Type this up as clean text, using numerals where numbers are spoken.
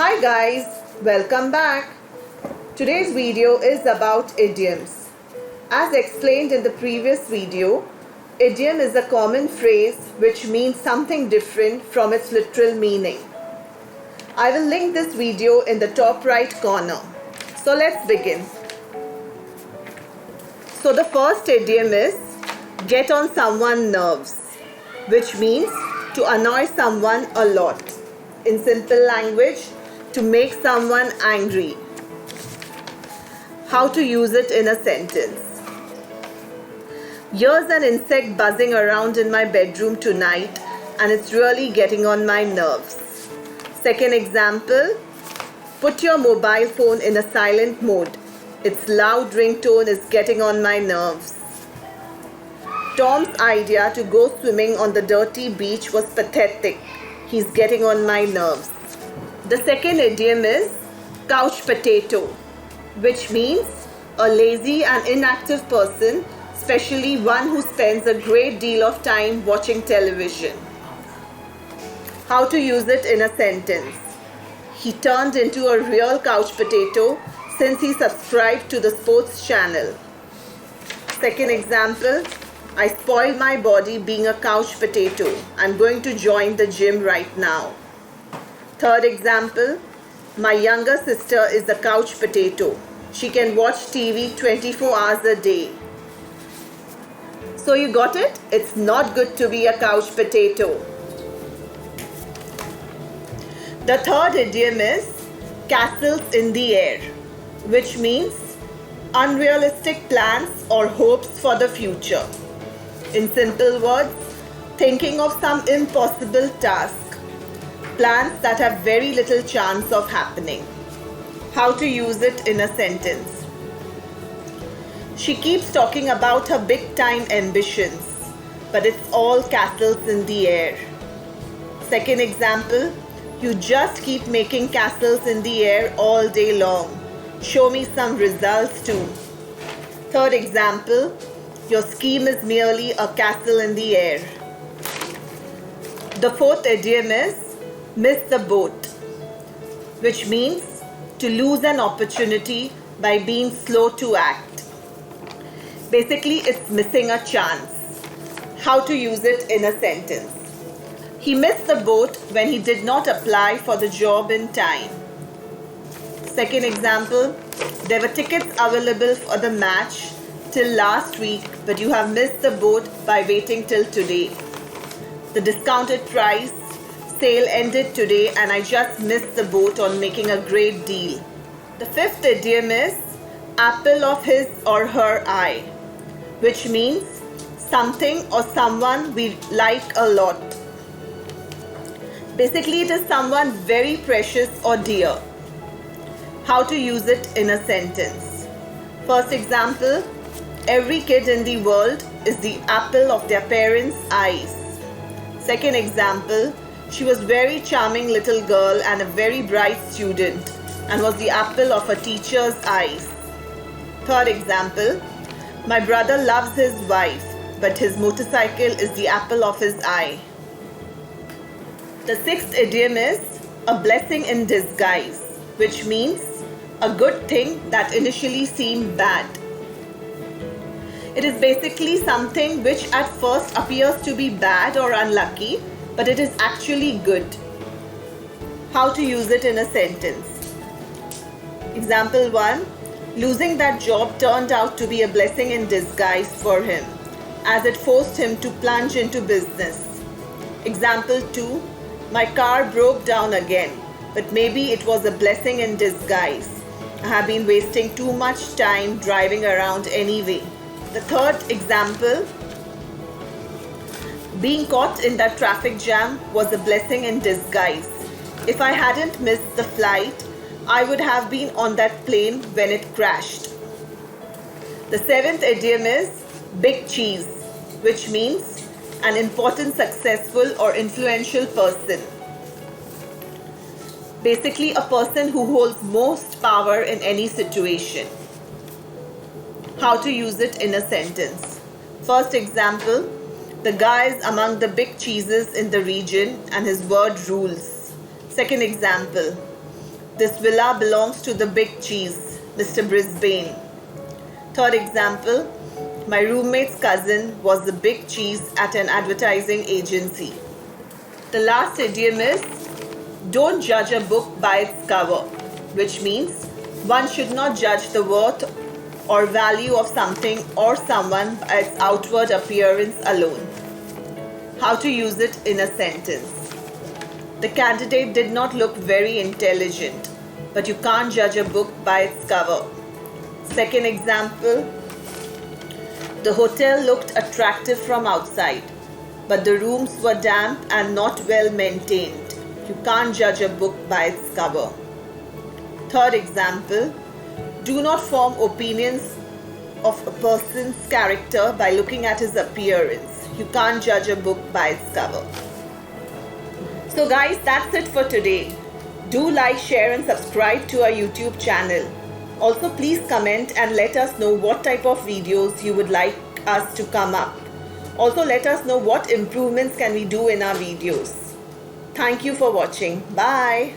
Hi guys, welcome back. Today's video is about idioms. As explained in the previous video, idiom is a common phrase which means something different from its literal meaning. I will link this video in the top right corner. So let's begin. So the first idiom is get on someone's nerves, which means to annoy someone a lot. In simple language, to make someone angry. How to use it in a sentence. Here's an insect buzzing around in my bedroom tonight and it's really getting on my nerves. Second example, put your mobile phone in a silent mode. Its loud ringtone is getting on my nerves. Tom's idea to go swimming on the dirty beach was pathetic. He's getting on my nerves. The second idiom is couch potato, which means a lazy and inactive person, especially one who spends a great deal of time watching television. How to use it in a sentence. He turned into a real couch potato since he subscribed to the sports channel. Second example, I spoiled my body being a couch potato. I'm going to join the gym right now. Third example, my younger sister is a couch potato. She can watch TV 24 hours a day. So you got it? It's not good to be a couch potato. The third idiom is castles in the air, which means unrealistic plans or hopes for the future. In simple words, thinking of some impossible task. Plans that have very little chance of happening. How to use it in a sentence. She keeps talking about her big time ambitions, but it's all castles in the air. Second example, you just keep making castles in the air all day long. Show me some results too. Third example, your scheme is merely a castle in the air. The fourth idiom is miss the boat, which means to lose an opportunity by being slow to act. Basically, it's missing a chance. How to use it in a sentence. He missed the boat when he did not apply for the job in time. Second example, there were tickets available for the match till last week, but you have missed the boat by waiting till today. The discounted price sale ended today and I just missed the boat on making a great deal. The fifth idiom is apple of his or her eye, which means something or someone we like a lot. Basically, it is someone very precious or dear. How to use it in a sentence. First example, every kid in the world is the apple of their parents' eyes. Second example, she was a very charming little girl and a very bright student and was the apple of her teacher's eyes. Third example, my brother loves his wife, but his motorcycle is the apple of his eye. The sixth idiom is a blessing in disguise, which means a good thing that initially seemed bad. It is basically something which at first appears to be bad or unlucky, but it is actually good. How to use it in a sentence. Example 1. Losing that job turned out to be a blessing in disguise for him, as it forced him to plunge into business. Example 2. My car broke down again, but maybe it was a blessing in disguise. I have been wasting too much time driving around anyway. The third example, being caught in that traffic jam was a blessing in disguise. If I hadn't missed the flight, I would have been on that plane when it crashed. The seventh idiom is big cheese, which means an important, successful or influential person. Basically, a person who holds most power in any situation. How to use it in a sentence. First example, the guy is among the big cheeses in the region and his word rules. Second example, This villa belongs to the big cheese, Mr. Brisbane. Third example, my roommate's cousin was the big cheese at an advertising agency. The last idiom is, don't judge a book by its cover, which means one should not judge the worth or value of something or someone by its outward appearance alone. How to use it in a sentence. The candidate did not look very intelligent, but you can't judge a book by its cover. Second example, the hotel looked attractive from outside, but the rooms were damp and not well maintained. You can't judge a book by its cover. Third example, do not form opinions of a person's character by looking at his appearance. You can't judge a book by its cover. So guys, that's it for today. Do like, share and subscribe to our YouTube channel. Also please comment and let us know what type of videos you would like us to come up. Also let us know what improvements can we do in our videos. Thank you for watching. Bye.